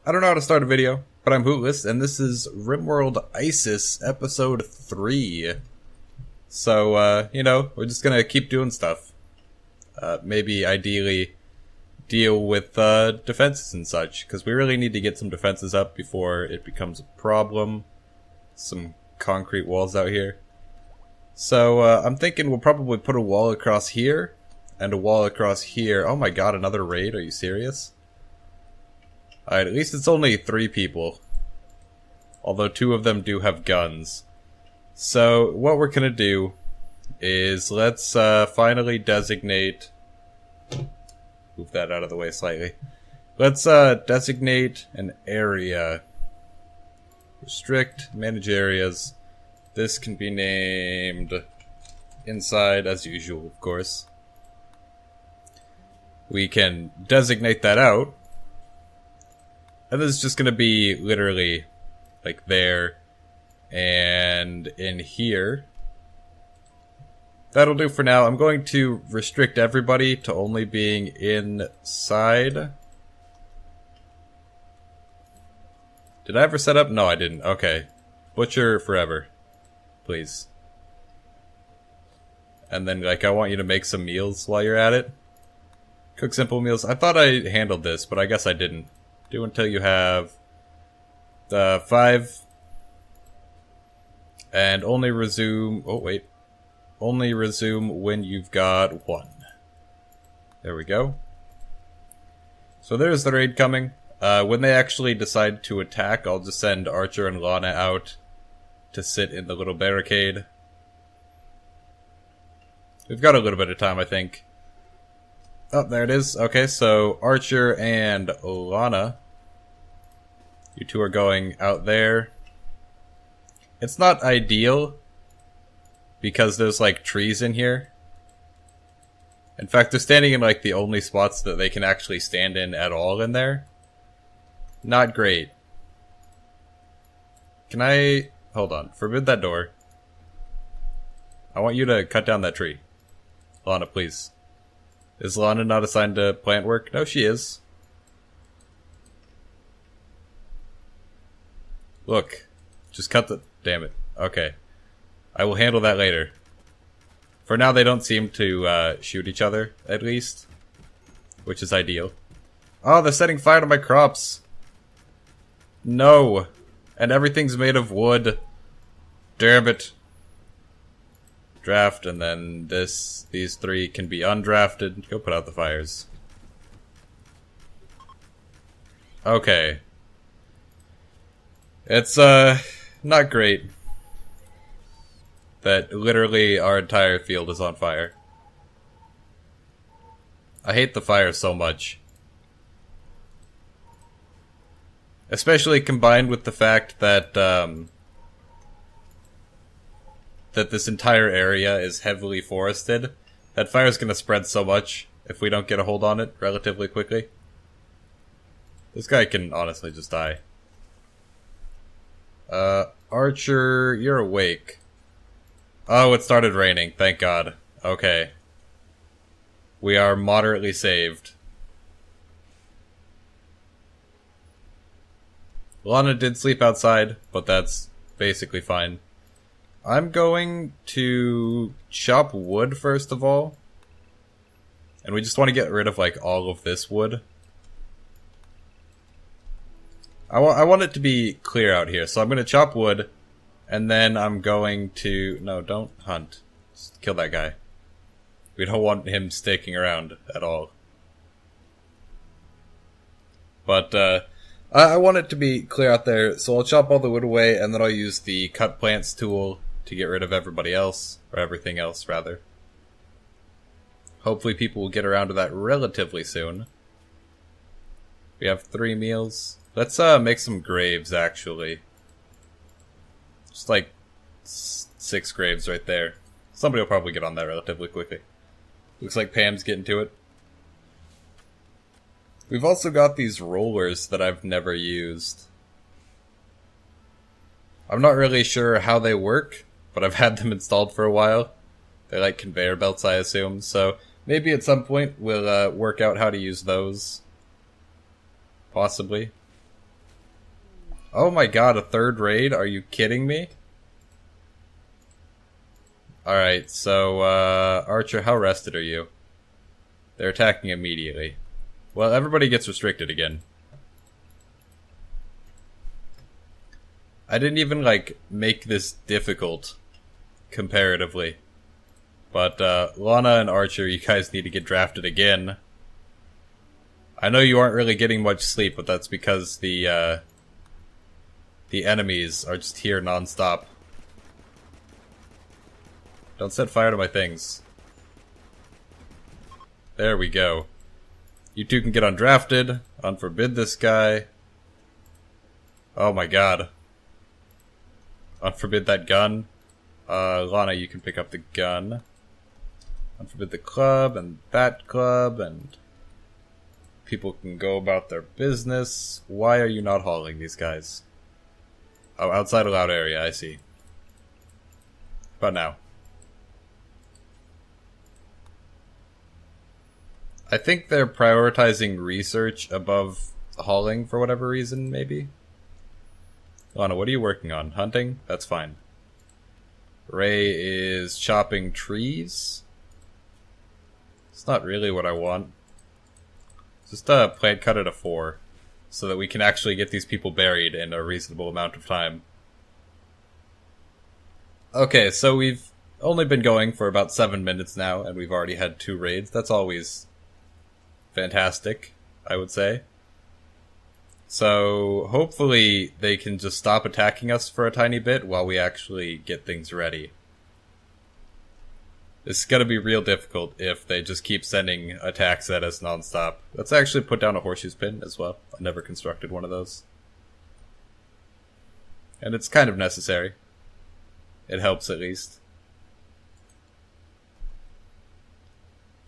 I don't know how to start a video, but I'm Hootless, and this is RimWorld ISIS Episode 3. So, we're just gonna keep doing stuff. Maybe, ideally, deal with defenses and such, because we really need to get some defenses up before it becomes a problem. Some concrete walls out here. So, I'm thinking we'll probably put a wall across here, and a wall across here. Oh my god, another raid? Are you serious? Alright, at least it's only 3 people. Although 2 of them do have guns. So, what we're gonna do is let's finally designate... Move that out of the way slightly. Let's designate an area. Restrict, manage areas. This can be named inside, as usual, of course. We can designate that out. And this is just going to be literally like there and in here. That'll do for now. I'm going to restrict everybody to only being inside. Did I ever set up? No, I didn't. Okay. Butcher forever. Please. And then, I want you to make some meals while you're at it. Cook simple meals. I thought I handled this, but I guess I didn't. Do until you have 5. And only resume... Oh, wait. Only resume when you've got 1. There we go. So there's the raid coming. When they actually decide to attack, I'll just send Archer and Lana out to sit in the little barricade. We've got a little bit of time, I think. Oh, there it is. Okay, so Archer and Lana. You 2 are going out there. It's not ideal because there's trees in here. In fact, they're standing in the only spots that they can actually stand in at all in there. Not great. Can I... Hold on. Forbid that door. I want you to cut down that tree. Lana, please. Is Lana not assigned to plant work? No, she is. Look. Just cut the... Damn it. Okay. I will handle that later. For now, they don't seem to shoot each other, at least. Which is ideal. Oh, they're setting fire to my crops. No. And everything's made of wood. Damn it. Draft, and then these 3 can be undrafted. Go put out the fires. Okay. It's, not great that literally our entire field is on fire. I hate the fire so much. Especially combined with the fact that, that this entire area is heavily forested. That fire's gonna spread so much if we don't get a hold on it relatively quickly. This guy can honestly just die. Archer, you're awake. Oh, it started raining, thank God. Okay. We are moderately saved. Lana did sleep outside, but that's basically fine. I'm going to chop wood first of all. And we just want to get rid of all of this wood. I want it to be clear out here, so I'm going to chop wood, and then I'm going to... No, don't hunt. Just kill that guy. We don't want him sticking around at all. But, I want it to be clear out there, so I'll chop all the wood away, and then I'll use the cut plants tool to get rid of everybody else, or everything else, rather. Hopefully people will get around to that relatively soon. We have 3 meals. Let's make some graves, actually. Just 6 graves right there. Somebody will probably get on that relatively quickly. Looks like Pam's getting to it. We've also got these rollers that I've never used. I'm not really sure how they work, but I've had them installed for a while. They're like conveyor belts, I assume, so maybe at some point we'll work out how to use those. Possibly. Oh my god, a third raid? Are you kidding me? Alright, so, Archer, how rested are you? They're attacking immediately. Well, everybody gets restricted again. I didn't even, like, make this difficult, comparatively. But, Lana and Archer, you guys need to get drafted again. I know you aren't really getting much sleep, but that's because the enemies are just here non-stop. Don't set fire to my things. There we go. You two can get undrafted. Unforbid this guy. Oh my god. Unforbid that gun. Lana, you can pick up the gun. Unforbid the club and that club, and people can go about their business. Why are you not hauling these guys? Oh, outside allowed area, I see. But now. I think they're prioritizing research above hauling for whatever reason, maybe? Lana, what are you working on? Hunting? That's fine. Ray is chopping trees. It's not really what I want. Just plant cut at a 4, so that we can actually get these people buried in a reasonable amount of time. Okay, so we've only been going for about 7 minutes now, and we've already had 2 raids. That's always fantastic, I would say. So, hopefully they can just stop attacking us for a tiny bit while we actually get things ready. This is gonna be real difficult if they just keep sending attacks at us non-stop. Let's actually put down a horseshoe pin as well. I never constructed one of those. And it's kind of necessary. It helps at least.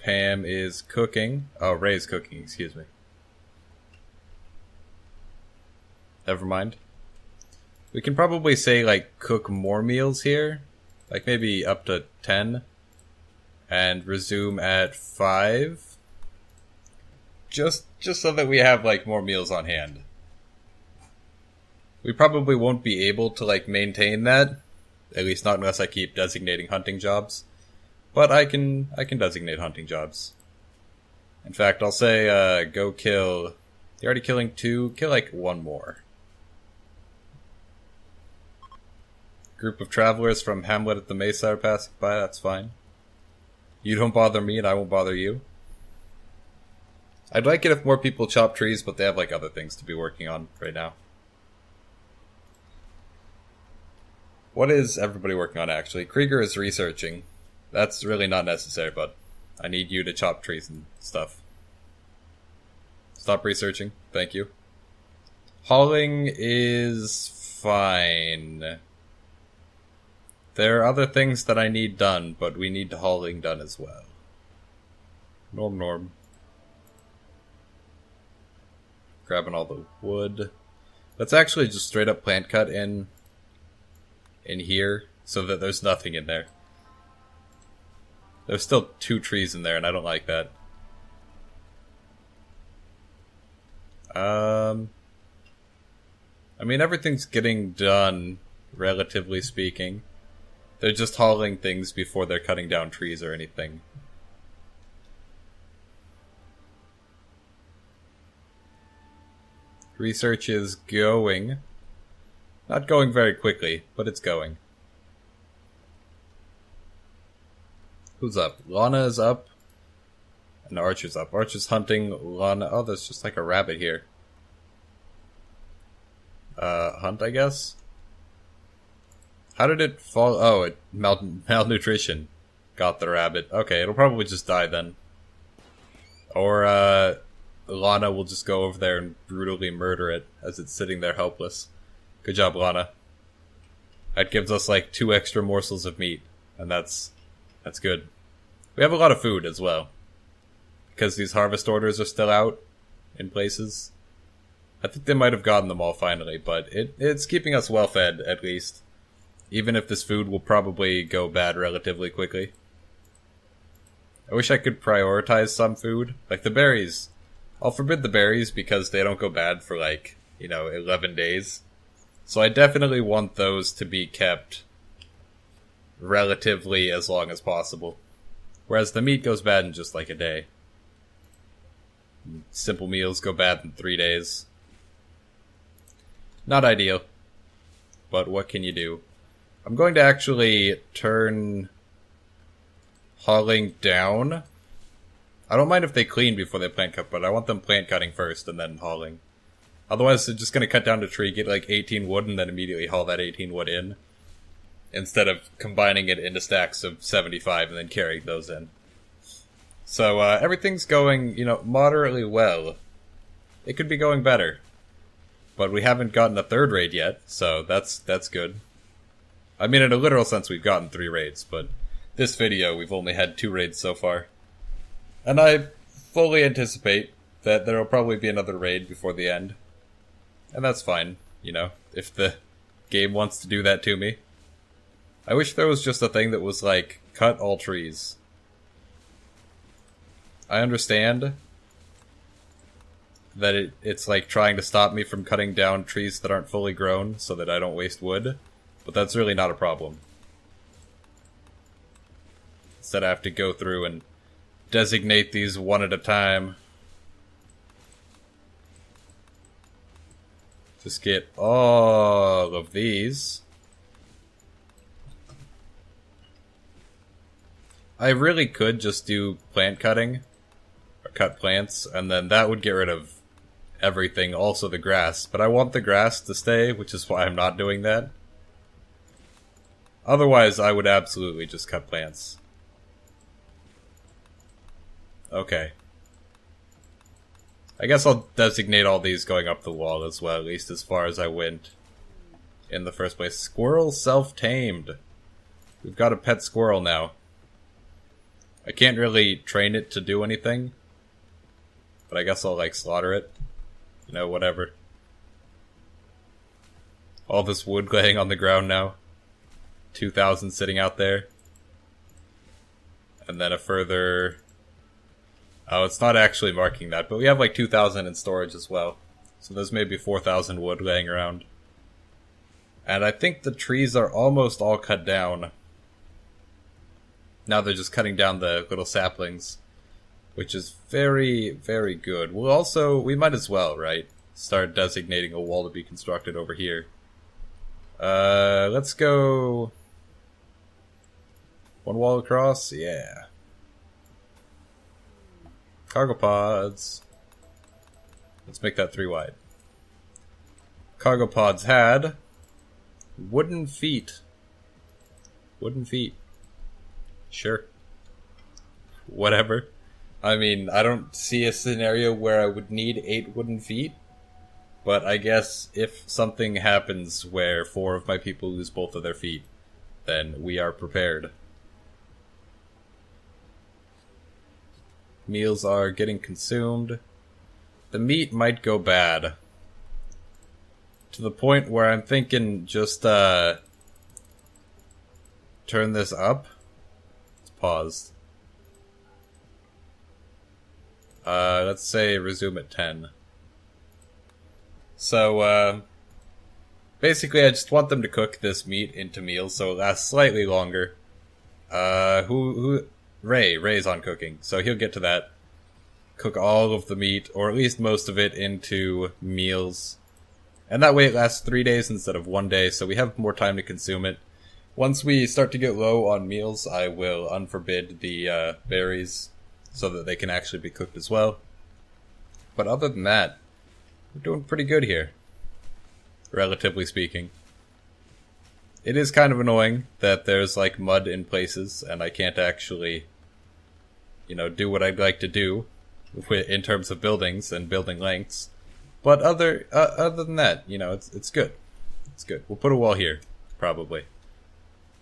Pam is cooking. Oh, Ray's cooking, excuse me. Never mind. We can probably say, like, cook more meals here. Like, maybe up to 10. And resume at 5. Just so that we have, like, more meals on hand. We probably won't be able to, like, maintain that. At least not unless I keep designating hunting jobs. But I can designate hunting jobs. In fact, I'll say, go kill... You're already killing 2. Kill, like, 1 more. Group of travelers from Hamlet at the Mesa are passing by. That's fine. You don't bother me and I won't bother you. I'd like it if more people chop trees, but they have, like, other things to be working on right now. What is everybody working on, actually? Krieger is researching. That's really not necessary, but I need you to chop trees and stuff. Stop researching. Thank you. Hauling is fine. There are other things that I need done, but we need hauling done as well. Norm. Grabbing all the wood. Let's actually just straight up plant cut in here, so that there's nothing in there. There's still 2 trees in there, and I don't like that. I mean, everything's getting done, relatively speaking. They're just hauling things before they're cutting down trees or anything. Research is going. Not going very quickly, but it's going. Who's up? Lana is up. And Archer's up. Archer's hunting Lana. Oh, there's just like a rabbit here. Hunt, I guess? How did it fall? Oh, it malnutrition got the rabbit. Okay, it'll probably just die then. Or, Lana will just go over there and brutally murder it as it's sitting there helpless. Good job, Lana. That gives us, like, 2 extra morsels of meat. And that's good. We have a lot of food as well. Because these harvest orders are still out in places. I think they might have gotten them all finally, but it's keeping us well fed, at least. Even if this food will probably go bad relatively quickly. I wish I could prioritize some food. Like the berries. I'll forbid the berries because they don't go bad for, like, 11 days. So I definitely want those to be kept relatively as long as possible. Whereas the meat goes bad in just like a day. Simple meals go bad in 3 days. Not ideal. But what can you do? I'm going to actually turn hauling down. I don't mind if they clean before they plant cut, but I want them plant cutting first and then hauling. Otherwise, they're just going to cut down the tree, get like 18 wood, and then immediately haul that 18 wood in. Instead of combining it into stacks of 75 and then carrying those in. So, everything's going, moderately well. It could be going better. But we haven't gotten a 3rd raid yet, so that's good. I mean, in a literal sense, we've gotten 3 raids, but this video, we've only had 2 raids so far. And I fully anticipate that there will probably be another raid before the end. And that's fine, if the game wants to do that to me. I wish there was just a thing that was like, cut all trees. I understand that it's like trying to stop me from cutting down trees that aren't fully grown so that I don't waste wood, but that's really not a problem. Instead I have to go through and designate these one at a time. Just get all of these. I really could just do plant cutting, or cut plants, and then that would get rid of everything, also the grass. But I want the grass to stay, which is why I'm not doing that. Otherwise, I would absolutely just cut plants. Okay. I guess I'll designate all these going up the wall as well, at least as far as I went in the first place. Squirrel self-tamed. We've got a pet squirrel now. I can't really train it to do anything, but I guess I'll, slaughter it. Whatever. All this wood laying on the ground now. 2,000 sitting out there. And then a further... Oh, it's not actually marking that, but we have 2,000 in storage as well. So there's maybe 4,000 wood laying around. And I think the trees are almost all cut down. Now they're just cutting down the little saplings, which is very, very good. We might as well, right? Start designating a wall to be constructed over here. Let's go... 1 wall across? Yeah. Cargo pods. Let's make that 3 wide. Cargo pods had... wooden feet. Wooden feet. Sure. Whatever. I mean, I don't see a scenario where I would need 8 wooden feet. But I guess if something happens where 4 of my people lose both of their feet, then we are prepared. Meals are getting consumed. The meat might go bad. To the point where I'm thinking just, turn this up. It's paused. Let's say resume at 10. So, basically I just want them to cook this meat into meals so it lasts slightly longer. Ray's on cooking, so he'll get to that. Cook all of the meat, or at least most of it, into meals. And that way it lasts 3 days instead of 1 day, so we have more time to consume it. Once we start to get low on meals, I will unforbid the berries, so that they can actually be cooked as well. But other than that, we're doing pretty good here. Relatively speaking. It is kind of annoying that there's mud in places, and I can't actually, do what I'd like to do in terms of buildings and building lengths. But other than that, it's good. It's good. We'll put a wall here, probably.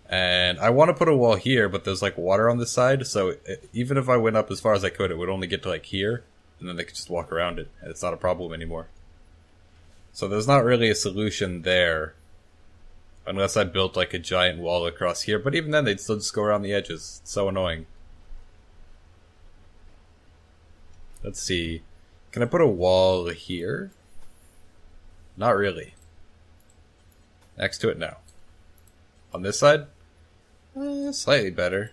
And I want to put a wall here, but there's water on this side, so even if I went up as far as I could, it would only get to here, and then they could just walk around it, and it's not a problem anymore. So there's not really a solution there. Unless I built a giant wall across here, but even then they'd still just go around the edges. It's so annoying. Let's see. Can I put a wall here? Not really. Next to it, no. On this side? Slightly better.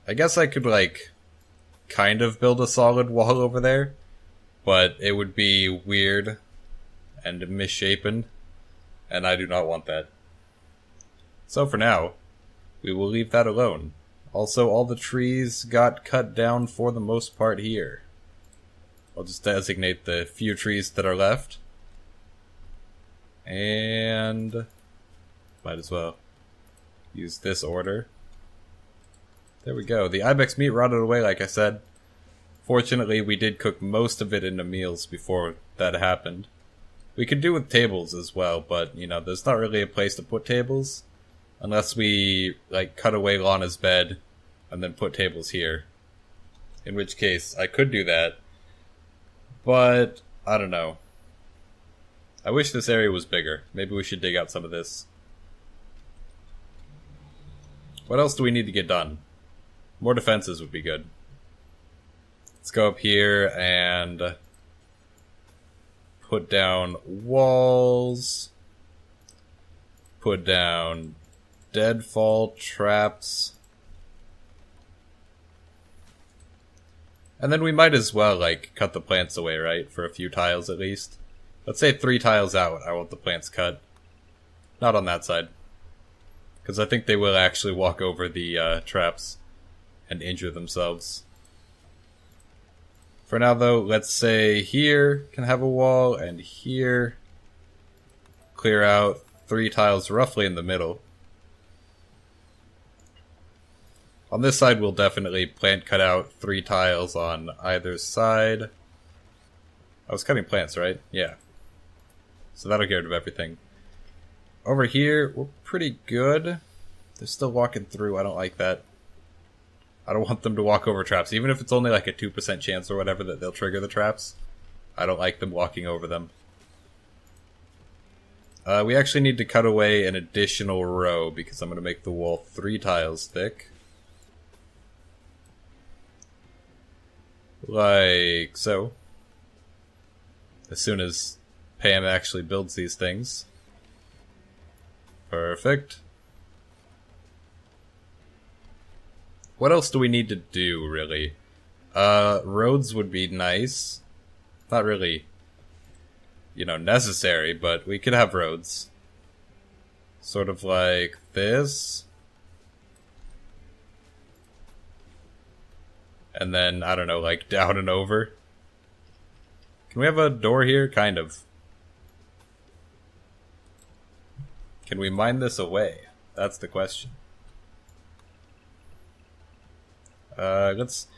I guess I could, like, kind of build a solid wall over there, but it would be weird and misshapen, and I do not want that. So for now, we will leave that alone. Also, all the trees got cut down for the most part here. I'll just designate the few trees that are left. And might as well use this order. There we go. The ibex meat rotted away, like I said. Fortunately, we did cook most of it into meals before that happened. We could do with tables as well, but, you know, there's not really a place to put tables. Unless we, like, cut away Lana's bed and then put tables here. In which case, I could do that. But, I don't know. I wish this area was bigger. Maybe we should dig out some of this. What else do we need to get done? More defenses would be good. Let's go up here and put down walls. Put down deadfall traps. And then we might as well, like, cut the plants away, right? For a few tiles at least. Let's say 3 tiles out, I want the plants cut. Not on that side. Because I think they will actually walk over the traps and injure themselves. For now, though, let's say here can have a wall, and here clear out 3 tiles roughly in the middle. On this side, we'll definitely plant cut out 3 tiles on either side. I was cutting plants, right? Yeah. So that'll get rid of everything. Over here, we're pretty good. They're still walking through. I don't like that. I don't want them to walk over traps. Even if it's only like a 2% chance or whatever that they'll trigger the traps. I don't like them walking over them. We actually need to cut away an additional row because I'm going to make the wall 3 tiles thick. Like so. As soon as Pam actually builds these things. Perfect. What else do we need to do, really? Roads would be nice. Not really, you know, necessary, but we could have roads. Sort of like this. And then, I don't know, like down and over. Can we have a door here? Kind of. Can we mine this away? That's the question. Let's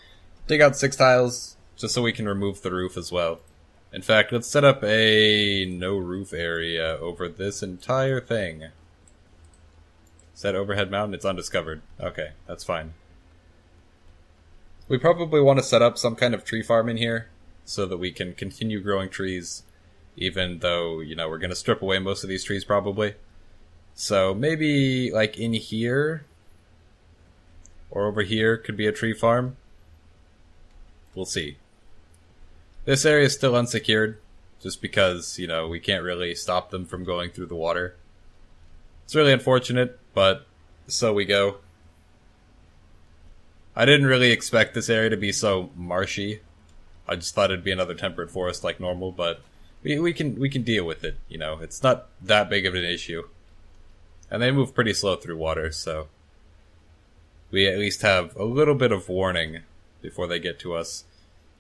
dig out 6 tiles, just so we can remove the roof as well. In fact, let's set up a no roof area over this entire thing. Is that overhead mountain? It's undiscovered. Okay, that's fine. We probably want to set up some kind of tree farm in here, so that we can continue growing trees, even though, you know, we're going to strip away most of these trees probably. So maybe, like, in here, or over here could be a tree farm. We'll see. This area is still unsecured, just because, you know, we can't really stop them from going through the water. It's really unfortunate, but so we go. I didn't really expect this area to be so marshy. I just thought it'd be another temperate forest like normal, but we can deal with it, you know. It's not that big of an issue. And they move pretty slow through water, so we at least have a little bit of warning before they get to us.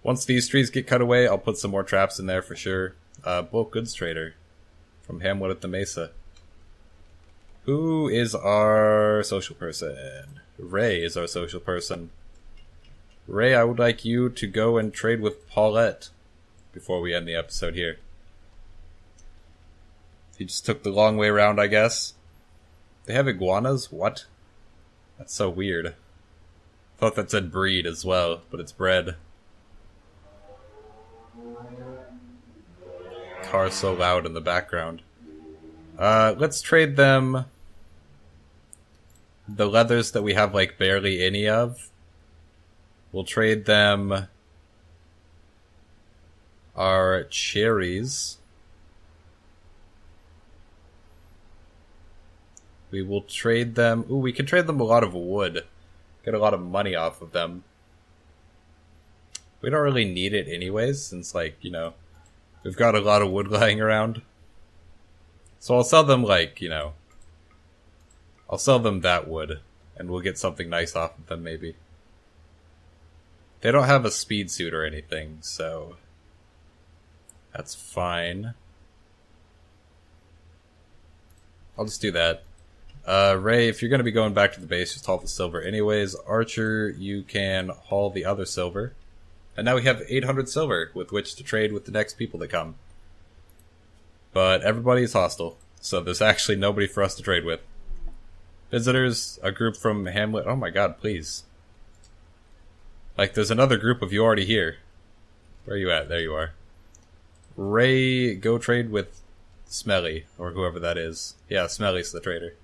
Once these trees get cut away, I'll put some more traps in there for sure. Bulk goods trader from Hamlet at the Mesa. Who is our social person? Ray is our social person. Ray, I would like you to go and trade with Paulette before we end the episode here. He just took the long way around, I guess. They have iguanas? What? That's so weird. Thought that said breed as well, but it's bred. Car so loud in the background. Let's trade them the leathers that we have like barely any of. We'll trade them our cherries. We will trade them. Ooh, we can trade them a lot of wood. Get a lot of money off of them. We don't really need it anyways, since, like, you know, we've got a lot of wood lying around. So I'll sell them, like, you know, I'll sell them that wood, and we'll get something nice off of them, maybe. They don't have a speed suit or anything, so that's fine. I'll just do that. Ray, if you're going to be going back to the base, just haul the silver anyways. Archer, you can haul the other silver. And now we have 800 silver with which to trade with the next people that come. But everybody is hostile, so there's actually nobody for us to trade with. Visitors, a group from Hamlet. Oh my god, please. Like, there's another group of you already here. Where are you at? There you are. Ray, go trade with Smelly, or whoever that is. Yeah, Smelly's the trader.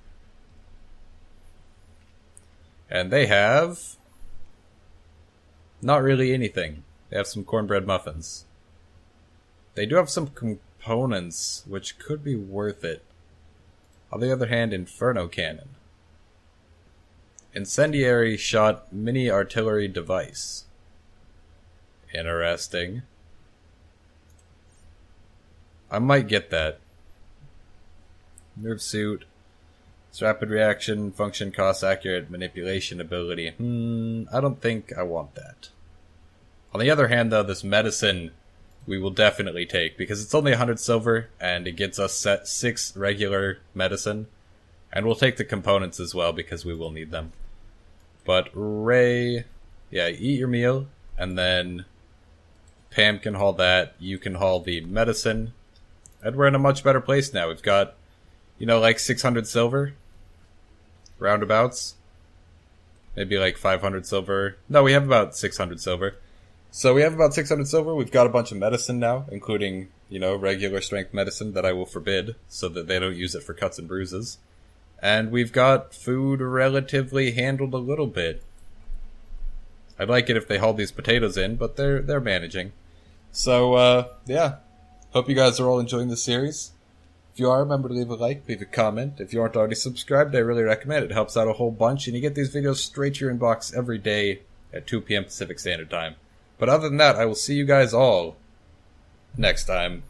And they have not really anything. They have some cornbread muffins. They do have some components, which could be worth it. On the other hand, Inferno Cannon. Incendiary shot mini artillery device. Interesting. I might get that. Nerve suit. It's rapid reaction, function, cost, accurate, manipulation ability. I don't think I want that. On the other hand, though, this medicine we will definitely take, because it's only 100 silver, and it gets us set 6 regular medicine. And we'll take the components as well, because we will need them. But Ray, yeah, eat your meal, and then Pam can haul that, you can haul the medicine, and we're in a much better place now. We've got, you know, like 600 silver, roundabouts, maybe like 500 silver. No, we have about 600 silver. So we have about 600 silver. We've got a bunch of medicine now, including, you know, regular strength medicine that I will forbid so that they don't use it for cuts and bruises. And we've got food relatively handled a little bit. I'd like it if they hauled these potatoes in, but they're managing. So, yeah. Hope you guys are all enjoying the series. If you are, remember to leave a like, leave a comment. If you aren't already subscribed, I really recommend it. It helps out a whole bunch, and you get these videos straight to your inbox every day at 2 p.m. Pacific Standard Time. But other than that, I will see you guys all next time.